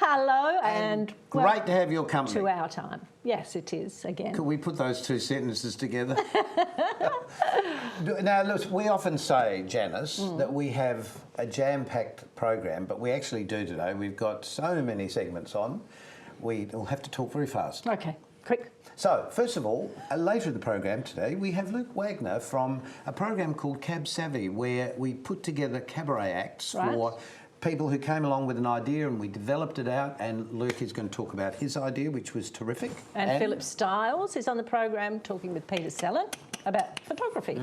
Hello and great to have your company. To Our Time. Yes, it is, again. Could we put those two sentences together? Now, look, we often say, Janice, that we have a jam-packed program, but we actually do today. We've got so many segments on, we'll have to talk very fast. Okay, quick. So, first of all, later in the program today, we have Luke Wagner from a program called Cab Savvy, where we put together cabaret acts for people who came along with an idea, and we developed it out, and Luke is going to talk about his idea, which was terrific. And Philip Stiles is on the program talking with Peter Sellon about photography.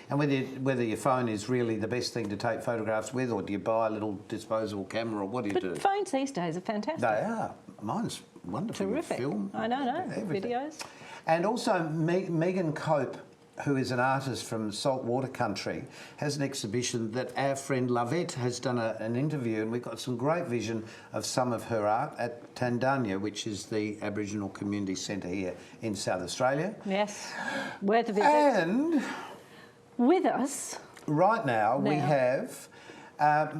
And whether your phone is really the best thing to take photographs with, or do you buy a little disposable camera, or what do you do? But phones these days are fantastic. They are. Mine's wonderful. Terrific. Film, I know, everything. videos. And also Megan Cope, who is an artist from saltwater country, has an exhibition that our friend Lovette has done an interview, and we've got some great vision of some of her art at Tandanya, which is the Aboriginal Community Centre here in South Australia. Yes, worth a visit. And with us right now we have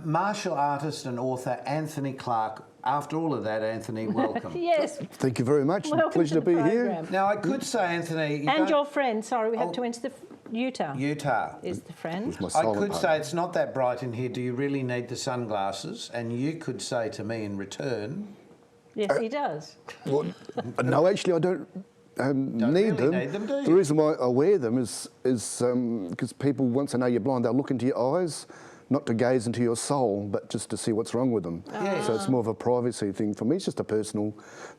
martial artist and author Anthony Clark. After all of that, Anthony, welcome. Yes. Thank you very much. Welcome Pleasure to be here. Now, I could say, Anthony... And your friend, sorry, we have to enter the... Utah. Utah. Is the friend. My I could partner. say it's not that bright in here. Do you really need the sunglasses? And you could say to me in return... Yes, he does. Well, no, actually, I don't really need them. need them, do you? The reason why I wear them is because people, once they know you're blind, they'll look into your eyes, not to gaze into your soul, but just to see what's wrong with them. Yeah. So it's more of a privacy thing. For me, it's just a personal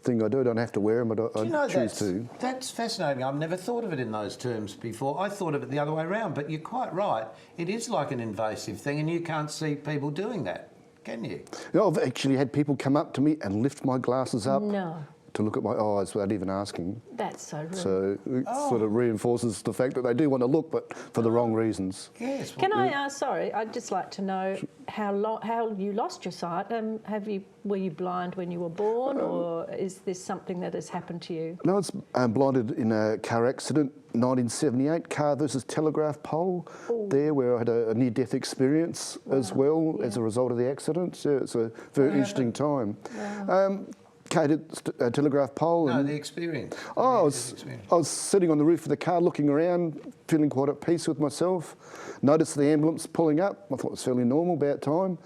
thing I do. I don't have to wear them, but I choose to. That's fascinating. I've never thought of it in those terms before. I thought of it the other way around, but you're quite right. It is like an invasive thing, and you can't see people doing that, can you? You know, I've actually had people come up to me and lift my glasses up. No. To look at my eyes without even asking. That's so rude. So it sort of reinforces the fact that they do want to look, but for the wrong reasons. Yes. Can I ask, sorry, I'd just like to know how you lost your sight. Were you blind when you were born, or is this something that has happened to you? No, I was blinded in a car accident, 1978, car versus telegraph pole. There, where I had a near-death experience as well as a result of the accident. Yeah, it's a very interesting time. Wow. Telegraph pole. No, the experience. I was sitting on the roof of the car looking around, feeling quite at peace with myself. Noticed the ambulance pulling up. I thought it was fairly normal, about time.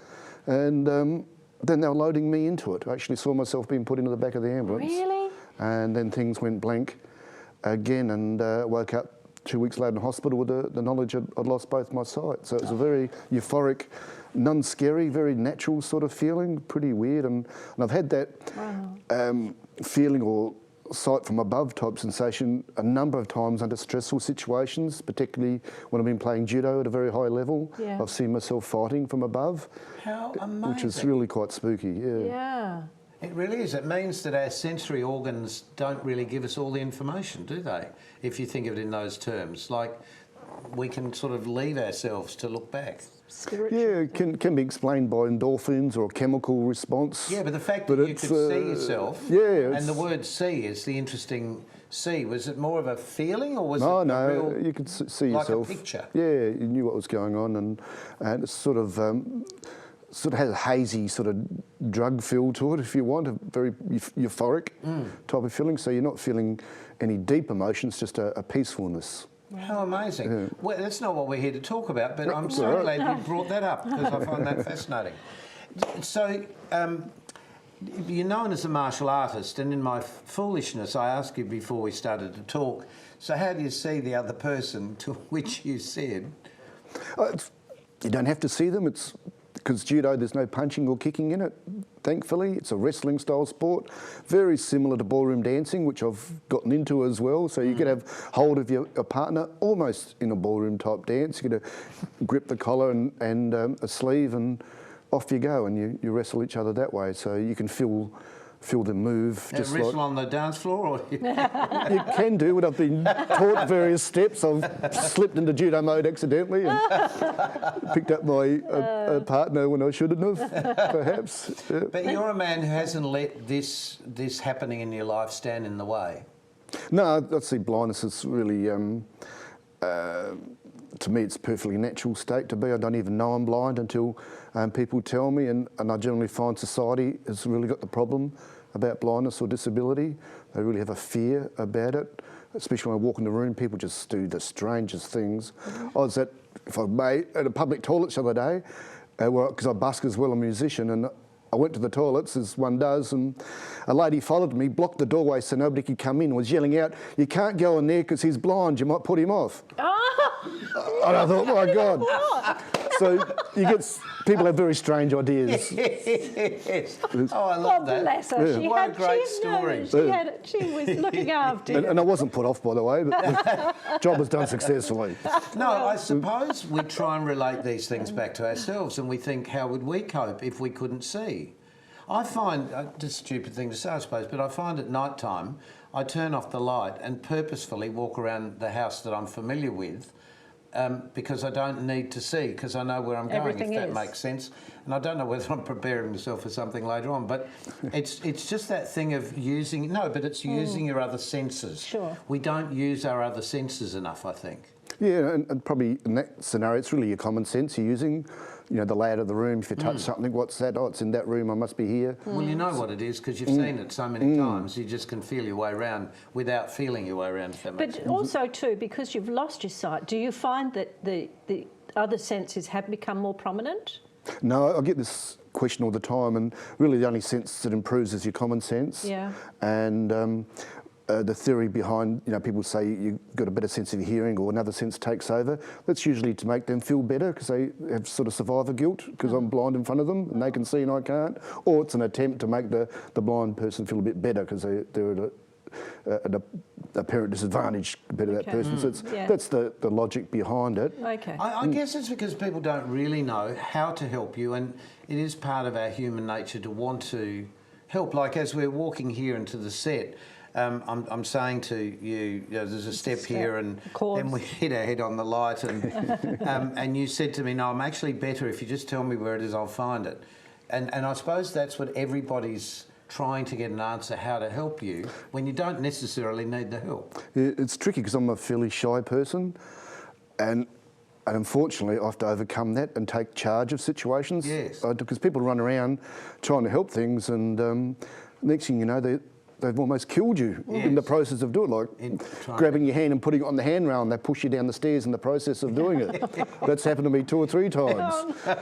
And then they were loading me into it. I actually saw myself being put into the back of the ambulance. Really? And then things went blank again, and woke up 2 weeks later in hospital with the knowledge I'd lost both my sight. So it was a very euphoric, non-scary, very natural sort of feeling, pretty weird. And I've had that feeling or sight from above type sensation a number of times under stressful situations, particularly when I've been playing judo at a very high level. Yeah. I've seen myself fighting from above. How amazing. Which is really quite spooky, Yeah. It really is. It means that our sensory organs don't really give us all the information, do they? If you think of it in those terms. Like, we can sort of leave ourselves to look back. Spiritual. Yeah, it can be explained by endorphins or a chemical response. Yeah, but the fact that you could see yourself, and the word see is the interesting see. Was it more of a feeling, or was it a real, you could see like yourself. a picture? Yeah, you knew what was going on, and it's sort of has a hazy sort of drug feel to it, if you want, a very euphoric type of feeling. So you're not feeling any deep emotions, just a peacefulness. How amazing. Yeah. Well, that's not what we're here to talk about, but I'm so glad you brought that up, because I find that fascinating. So, you're known as a martial artist, and in my foolishness, I asked you before we started to talk, so how do you see the other person, to which you said? You don't have to see them. It's because judo, there's no punching or kicking in it, thankfully. It's a wrestling style sport, very similar to ballroom dancing, which I've gotten into as well. So you can have hold of your partner almost in a ballroom type dance. You get to grip the collar and a sleeve, and off you go, and you wrestle each other that way. So you can feel them move. Just wrestle on the dance floor? Or you can do it. I've been taught various steps. I've slipped into judo mode accidentally and picked up my partner when I shouldn't have, perhaps. Yeah. But you're a man who hasn't let this happening in your life stand in the way. No, I see blindness as really to me, it's a perfectly natural state to be. I don't even know I'm blind until people tell me, and I generally find society has really got the problem about blindness or disability. They really have a fear about it, especially when I walk in the room, people just do the strangest things. I was at a public toilets the other day, because I busk as well, a musician, and I went to the toilets, as one does, and a lady followed me, blocked the doorway so nobody could come in, was yelling out, "You can't go in there because he's blind, you might put him off." And I thought, my God. So you get, people have very strange ideas. Yes. Oh, I love that. Bless her. Yeah. She What had, a great story. She was looking after you. And I wasn't put off, by the way, but the job was done successfully. No, I suppose we try and relate these things back to ourselves, and we think, how would we cope if we couldn't see? I find, just a stupid thing to say, I suppose, but I find at night time, I turn off the light and purposefully walk around the house that I'm familiar with, because I don't need to see, because I know where I'm going, Everything if that is. makes sense. And I don't know whether I'm preparing myself for something later on, but it's just that thing of using, it's using your other senses. Sure. We don't use our other senses enough, I think. Yeah, and probably in that scenario, it's really your common sense you're using. You know, the layout of the room, if you touch something, what's that? Oh, it's in that room, I must be here. Well, you know what it is because you've seen it so many times. You just can feel your way around without feeling your way around, if that makes sense. But also too, because you've lost your sight, do you find that the other senses have become more prominent? No, I get this question all the time, and really the only sense that improves is your common sense. Yeah. And the theory behind, people say you've got a better sense of hearing or another sense takes over. That's usually to make them feel better because they have sort of survivor guilt because I'm blind in front of them and they can see and I can't. Or it's an attempt to make the blind person feel a bit better because they're at a apparent disadvantage compared to that person. So that's the logic behind it. Okay. I guess it's because people don't really know how to help you, and it is part of our human nature to want to help. Like as we're walking here into the set, I'm saying to you, there's a step here, and then we hit our head on the light, and and you said to me, "No, I'm actually better if you just tell me where it is. I'll find it." And I suppose that's what everybody's trying to get an answer how to help you when you don't necessarily need the help. It's tricky because I'm a fairly shy person, and unfortunately I have to overcome that and take charge of situations. Yes. Because people run around trying to help things, and next thing you know, they've almost killed you in the process of doing it, like grabbing your hand and putting it on the handrail, and they push you down the stairs in the process of doing it. That's happened to me 2 or 3 times.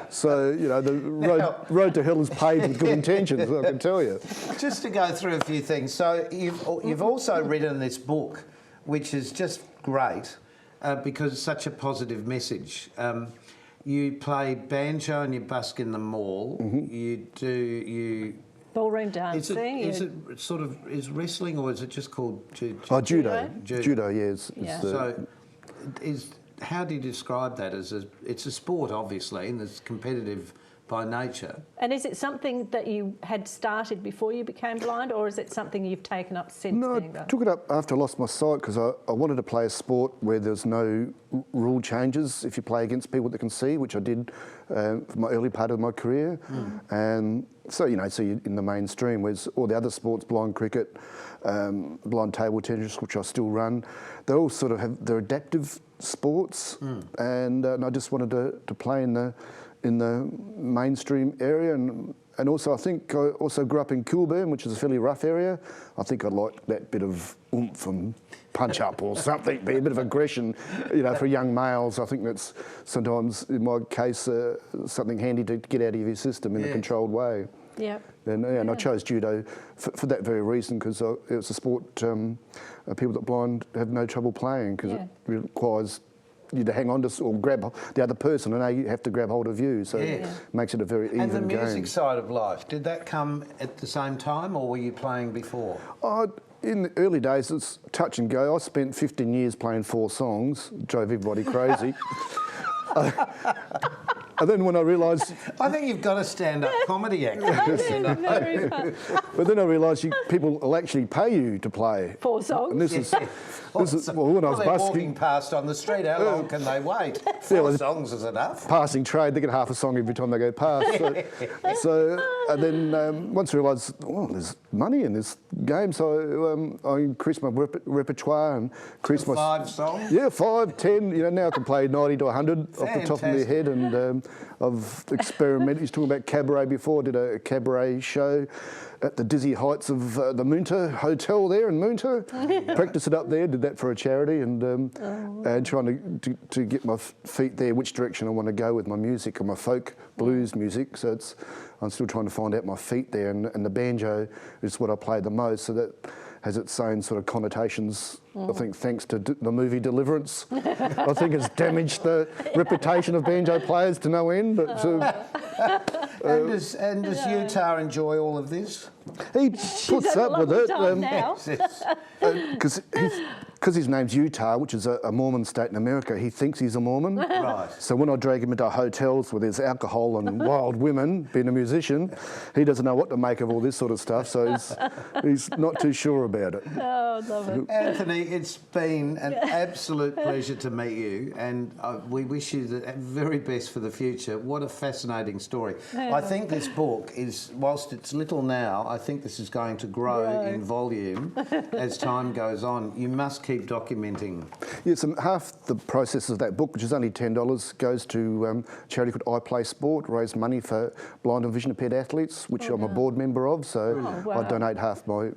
So, the road to hell is paved with good intentions, I can tell you. Just to go through a few things. So you've also written this book, which is just great because it's such a positive message. You play banjo and you busk in the mall. You Ballroom dancing. Is wrestling, or is it just called judo? Judo, yes. So, how do you describe that it's a sport, obviously, and it's competitive by nature. And is it something that you had started before you became blind, or is it something you've taken up since being blind? No, I took it up after I lost my sight because I wanted to play a sport where there's no rule changes if you play against people that can see, which I did for my early part of my career. And so, so you're in the mainstream, whereas all the other sports, blind cricket, blind table tennis, which I still run, they all sort of they're adaptive sports, and I just wanted to play in the mainstream area, and also I think I also grew up in Kilburn, which is a fairly rough area. I think I like that bit of oomph and punch up or something, be a bit of aggression, for young males. I think that's sometimes, in my case, something handy to get out of your system in a controlled way. Yeah. And I chose judo for that very reason, because it's a sport people that are blind have no trouble playing, because it requires you to hang on to or grab the other person, and now you have to grab hold of you, so it makes it a very even game. And the music side of life, did that come at the same time, or were you playing before? In the early days, it's touch and go. I spent 15 years playing 4 songs, drove everybody crazy. And then when I realised, I think you've got a stand-up comedy act. Very fun. but then I realised people will actually pay you to play. 4 songs. And this is well, when I was they're walking busking, past on the street. How long can they wait? 4 songs is enough. passing trade, they get half a song every time they go past. So and then once I realised, oh, there's money in this game, so I increased my repertoire and increased my 5 songs? Yeah, 5, 10. You know, now I can play 90 to 100 off the top of my Fantastic. head, and I've experimented. He's talking about cabaret before. I did a cabaret show at the dizzy heights of the Moonta Hotel there in Moonta. Practiced it up there, did that for a charity, and trying to get my feet there, which direction I want to go with my music and my folk blues music. So I'm still trying to find out my feet there, and the banjo is what I play the most. So that has its own sort of connotations. I think thanks to the movie Deliverance, I think it's damaged the reputation of banjo players to no end. But And does Utah enjoy all of this? he puts up with it because his name's Utah, which is a Mormon state in America. He thinks he's a Mormon. Right. So when I drag him into hotels where there's alcohol and wild women, being a musician, he doesn't know what to make of all this sort of stuff. So he's not too sure about it. Oh, love it. Anthony, it's been an absolute pleasure to meet you, and we wish you the very best for the future. What a fascinating story. I think this book is, whilst it's little now, I think this is going to grow in volume as time goes on. You must keep documenting. Yes, half the process of that book, which is only $10, goes to a charity called I Play Sport, raise money for blind and vision impaired athletes, which I'm a board member of. So I donate half my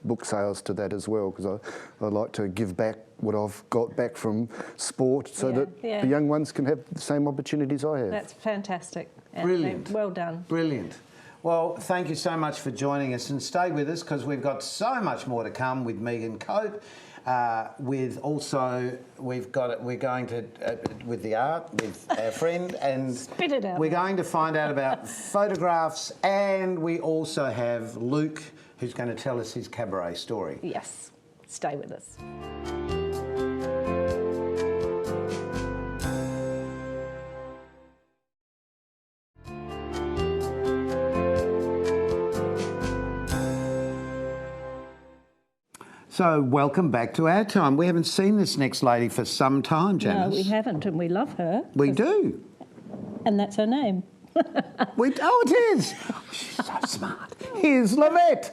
book sales to that as well, because I like to give back what I've got back from sport so that the young ones can have the same opportunities I have. That's fantastic. Anthony. Brilliant. Well done. Brilliant. Well, thank you so much for joining us, and stay with us because we've got so much more to come with Megan Cope. We're going to with the art with our friend, and Spit it out. we're going to find out about photographs, and we also have Luke, who's going to tell us his cabaret story. Yes. Stay with us. So, welcome back to Our Time. We haven't seen this next lady for some time, Janice. No, we haven't, and we love her. We do. And that's her name. It is. She's so smart. Here's Lavette.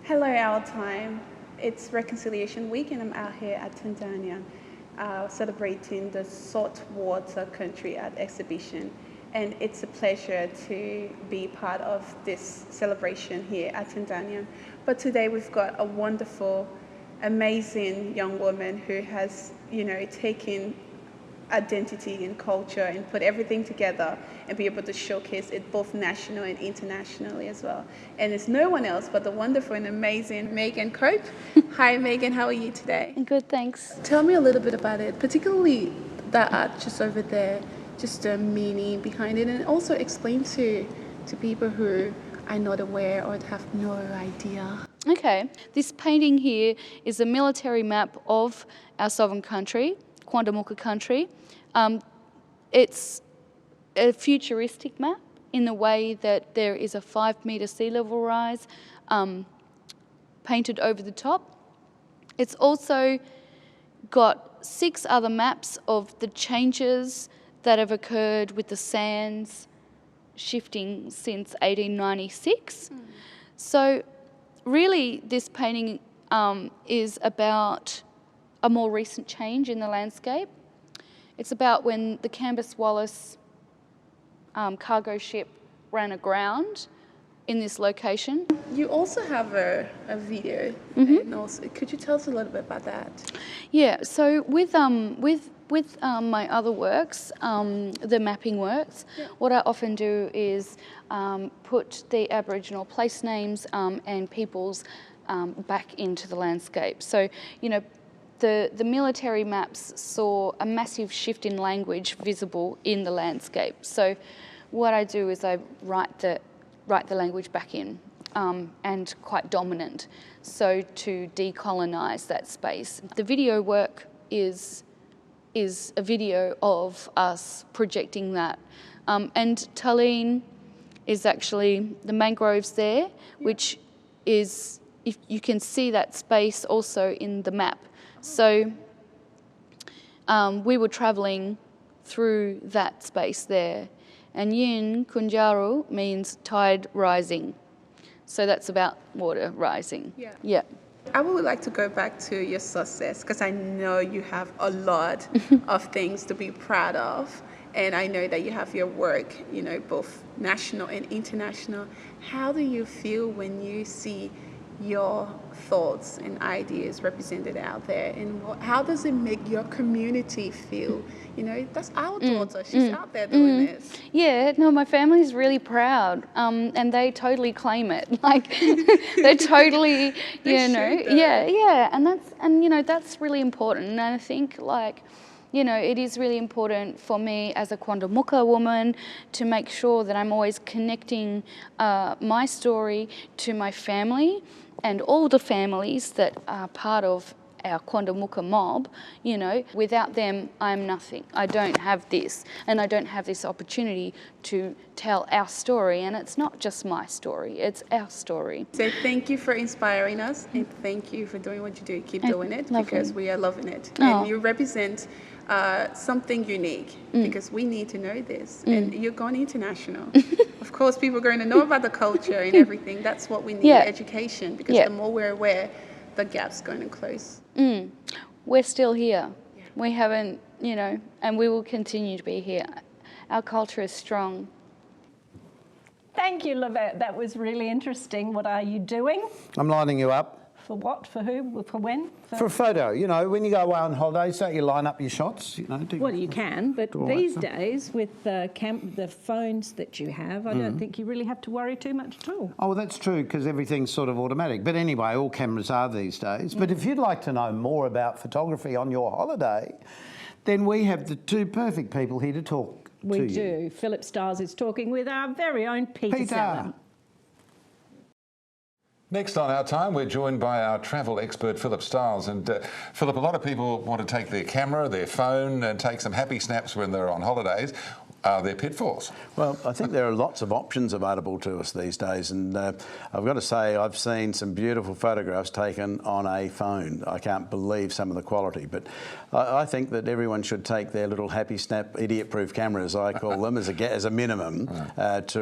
Hello, OurTime. It's Reconciliation Week, and I'm out here at Tanzania celebrating the Saltwater Country Art Exhibition. And it's a pleasure to be part of this celebration here at Tanzania. But today we've got a wonderful, amazing young woman who has, taken identity and culture and put everything together and be able to showcase it both national and internationally as well. And it's no one else but the wonderful and amazing Megan Cope. Hi Megan, how are you today? Good, thanks. Tell me a little bit about it, particularly that art just over there, just the meaning behind it, and also explain to people who are not aware or have no idea. Okay, this painting here is a military map of our sovereign country, Quandamuka country. It's a futuristic map in the way that there is a 5-metre sea level rise painted over the top. It's also got 6 other maps of the changes that have occurred with the sands shifting since 1896. So really this painting is about a more recent change in the landscape. It's about when the Canvas Wallace cargo ship ran aground in this location. You also have a video, and also, could you tell us a little bit about that? Yeah, so with my other works, the mapping works, what I often do is put the Aboriginal place names and peoples back into the landscape. So, the military maps saw a massive shift in language visible in the landscape. So what I do is I write the language back in, and quite dominant, so to decolonise that space. The video work is is a video of us projecting that. And Tallinn is actually the mangroves there, which is, if you can see that space also in the map. So we were travelling through that space there. And Yin Kunjaru means tide rising. So that's about water rising. Yeah. I would like to go back to your success, because I know you have a lot of things to be proud of. And I know that you have your work, you know, both national and international. How do you feel when you see your thoughts and ideas represented out there? And how does it make your community feel? You know, that's our daughter. She's out there doing this. Yeah, no, my family's really proud, and they totally claim it. Like, they totally, you know, yeah, and you know, that's really important. And I think, like, you know, it is really important for me as a Quandamooka woman to make sure that I'm always connecting my story to my family and all the families that are part of our Quandamooka mob. You know, without them, I'm nothing. I don't have this, and I don't have this opportunity to tell our story. And it's not just my story, it's our story. So thank you for inspiring us, and thank you for doing what you do. Keep doing it, because we are loving it. And you represent something unique, because we need to know this. And you're going international. Of course, people are going to know about the culture and everything. That's what we need, education, because the more we're aware, the gap's going to close. We're still here. We haven't, you know, and we will continue to be here. Our culture is strong. Thank you, Lavette. That was really interesting. What are you doing? I'm lining you up. For what? For who? For when? For a photo. You know, when you go away on holidays, don't you line up your shots? You know, Well, you can, but these days with the phones that you have, I don't think you really have to worry too much at all. Oh, well, that's true, because everything's sort of automatic. But anyway, all cameras are these days. But if you'd like to know more about photography on your holiday, then we have the two perfect people here to talk to you. We do. Philip Stiles is talking with our very own Peter Sallin. Next on Our Time, we're joined by our travel expert, Philip Stiles. And Philip, a lot of people want to take their camera, their phone, and take some happy snaps when they're on holidays. Are there pitfalls? Well, I think there are lots of options available to us these days, and I've got to say I've seen some beautiful photographs taken on a phone. I can't believe some of the quality, but I think that everyone should take their little happy snap idiot-proof cameras, I call them, as a minimum, to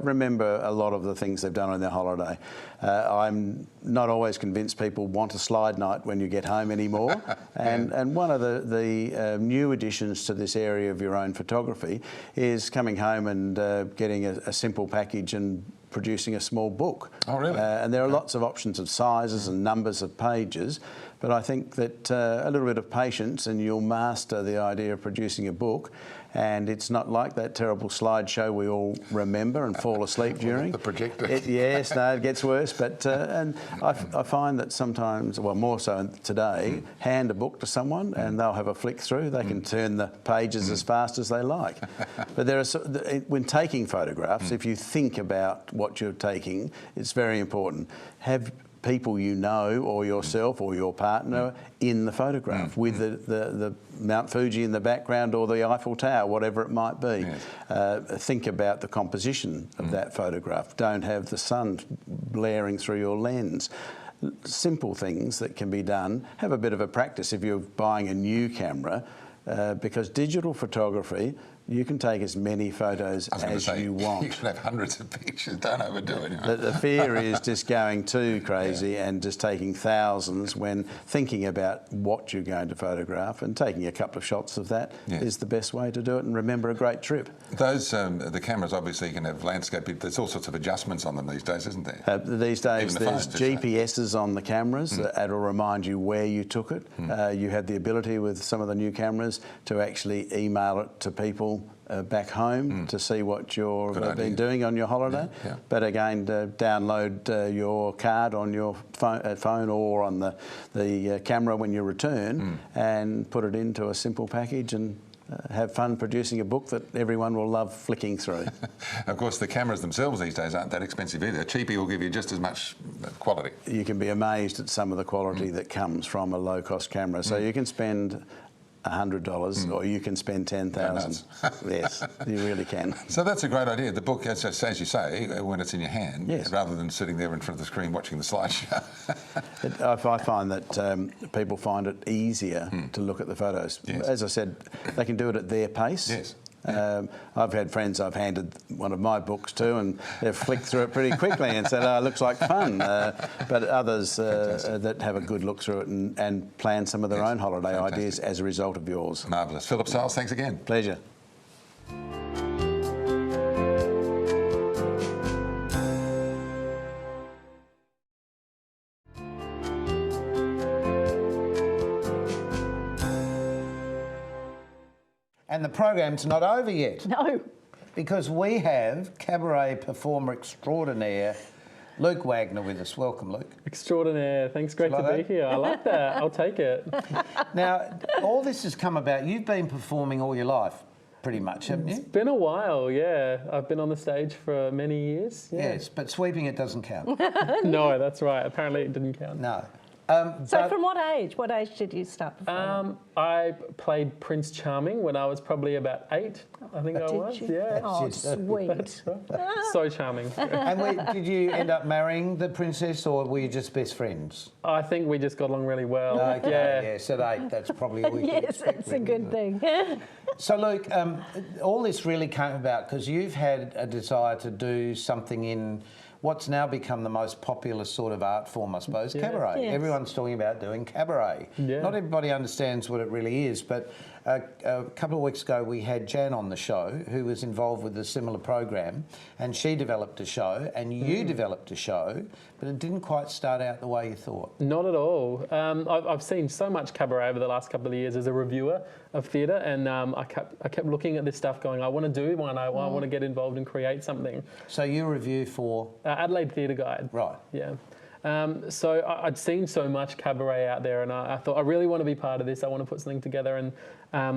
remember a lot of the things they've done on their holiday. I'm not always convinced people want a slide night when you get home anymore, and one of the new additions to this area of your own photography is coming home and getting a simple package and producing a small book. Oh, really? And there are lots of options of sizes and numbers of pages, but I think that a little bit of patience and you'll master the idea of producing a book. And it's not like that terrible slideshow we all remember and fall asleep during. The projector. Yes, no, it gets worse. But and I find that sometimes, well, more so today, hand a book to someone and they'll have a flick through. They can turn the pages as fast as they like. But there are, when taking photographs, if you think about what you're taking, it's very important. Have people you know or yourself or your partner in the photograph with the Mount Fuji in the background or the Eiffel Tower, whatever it might be. Think about the composition of that photograph. Don't have the sun blaring through your lens. Simple things that can be done. Have a bit of a practice if you're buying a new camera, because digital photography, you can take as many photos as you want. You can have hundreds of pictures, don't overdo it. You know? The fear is just going too crazy and just taking thousands when thinking about what you're going to photograph, and taking a couple of shots of that is the best way to do it and remember a great trip. Those, the cameras obviously can have landscape, there's all sorts of adjustments on them these days, isn't there? These days the there's phones, GPSs on the cameras that'll remind you where you took it. You have the ability with some of the new cameras to actually email it to people back home to see what you've been doing on your holiday. But again, download your card on your phone or on the camera when you return and put it into a simple package and have fun producing a book that everyone will love flicking through. Of course, the cameras themselves these days aren't that expensive either. A cheapie will give you just as much quality. You can be amazed at some of the quality that comes from a low-cost camera. So you can spend $100 or you can spend $10,000. Yes, you really can. So that's a great idea. The book, as you say, when it's in your hand, Yes. rather than sitting there in front of the screen watching the slideshow. I find that people find it easier to look at the photos. Yes. As I said, they can do it at their pace. Yes. I've had friends I've handed one of my books to and they've flicked through it pretty quickly and said, oh, it looks like fun. But others that have a good look through it and plan some of their own holiday ideas as a result of yours. Marvellous. Philip Stiles, thanks again. Pleasure. And the program's not over yet. No. Because we have cabaret performer extraordinaire Luke Wagner with us. Welcome, Luke. Extraordinaire. Thanks, great Like to be that? here. I like that. I'll take it. Now, all this has come about, you've been performing all your life, pretty much, haven't you? It's been a while, yeah. I've been on the stage for many years. Yeah. Yes, but sweeping it doesn't count. No, that's right. Apparently it didn't count. No. So but- from what age? What age did you start performing? I played Prince Charming when I was probably about 8, I think I Did was. you? Yeah. Oh, That's it. sweet. So charming. And did you end up marrying the princess, or were you just best friends? I think we just got along really well. Okay, Yeah. yes, at 8, that's probably all you can Yes, expect. it's a good thing. So, Luke, all this really came about because you've had a desire to do something in what's now become the most popular sort of art form, I suppose, cabaret. Yes. Everyone's talking about doing cabaret. Yeah. Not everybody understands what it really is, but a couple of weeks ago we had Jan on the show who was involved with a similar program, and she developed a show and you developed a show, but it didn't quite start out the way you thought. Not at all. I've seen so much cabaret over the last couple of years as a reviewer of theatre, and I kept looking at this stuff going, I want to do one, I want to get involved and create something. So you review for... Adelaide Theatre Guide. Right. Yeah. So I'd seen so much cabaret out there, and I thought, I really want to be part of this. I want to put something together. And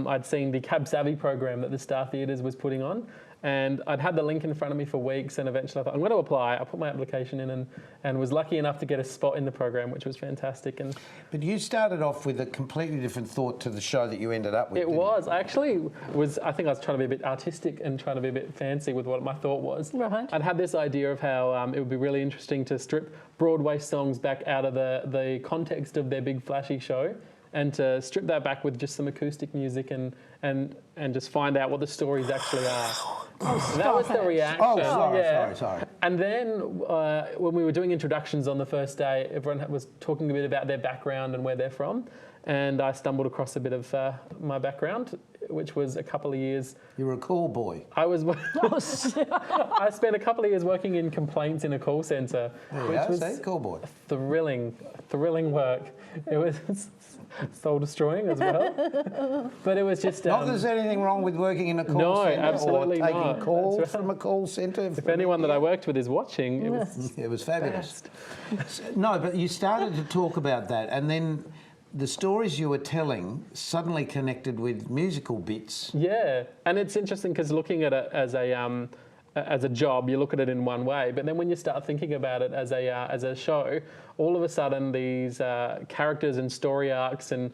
I'd seen the Cab Savvy program that the Star Theatres was putting on, and I'd had the link in front of me for weeks, and eventually I thought, I'm going to apply. I put my application in and was lucky enough to get a spot in the program, which was fantastic. And But you started off with a completely different thought to the show that you ended up with. it was. I think I was trying to be a bit artistic and trying to be a bit fancy with what my thought was. Right. I'd had this idea of how it would be really interesting to strip Broadway songs back out of the context of their big flashy show, and to strip that back with just some acoustic music and just find out what the stories actually are. That was the reaction. Oh, sorry. And then when we were doing introductions on the first day, everyone was talking a bit about their background and where they're from. And I stumbled across a bit of my background, which was a couple of years. You were a cool boy. I spent a couple of years working in complaints in a call centre, which was cool boy. thrilling work. It was soul destroying as well, but it was just. Not that there's anything wrong with working in a call No, centre absolutely or taking not. calls That's right. from a call centre. If anyone that I worked with is watching, it was It was fabulous. best. No, but you started to talk about that, and then the stories you were telling suddenly connected with musical bits. Yeah, and it's interesting because looking at it as a job, you look at it in one way, but then when you start thinking about it as a show, all of a sudden these characters and story arcs and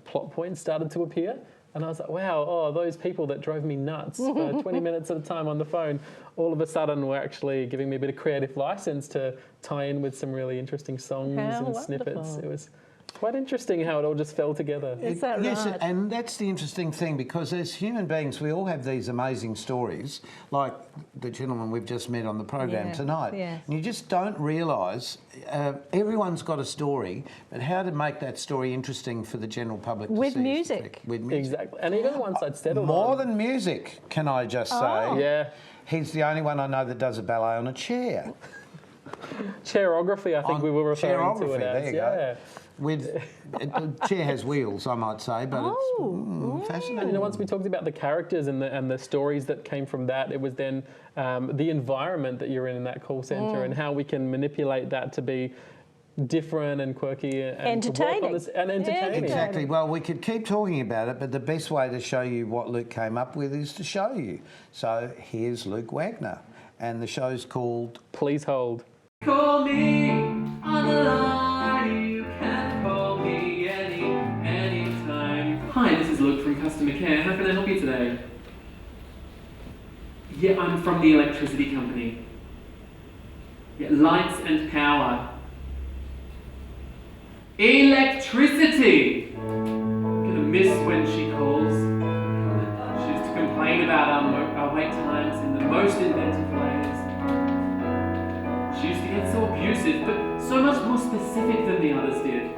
plot points started to appear. And I was like, wow, those people that drove me nuts for 20 minutes at a time on the phone, all of a sudden were actually giving me a bit of creative license to tie in with some really interesting songs How and snippets. wonderful. It was quite interesting how it all just fell together. Is that Yes, right? and that's the interesting thing, because as human beings, we all have these amazing stories, like the gentleman we've just met on the program Yeah, tonight. yes. And you just don't realise everyone's got a story, but how to make that story interesting for the general public to With see is the music. trick. With music. Exactly. And even once I'd settled More on... than music, can I just say? Oh. Yeah. He's the only one I know that does a ballet on a chair. Chairography, I think we were referring to it as. there you go. With chair has wheels, I might say, but it's fascinating. And once we talked about the characters and the stories that came from that, it was then the environment that you're in that call centre and how we can manipulate that to be different and quirky and to work on this, and entertaining. Exactly. Well, we could keep talking about it, but the best way to show you what Luke came up with is to show you. So here's Luke Wagner, and the show's called Please hold. Call me on the line. You can call me anytime. Yeah, I'm from the electricity company. Yeah, lights and power. Electricity! I'm gonna miss when she calls. She used to complain about our wait times in the most inventive ways. She used to get so abusive, but so much more specific than the others did.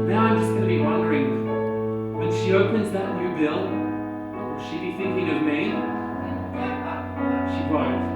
Now I'm just gonna be wondering, when she opens that new bill, will she be thinking of me? She won't.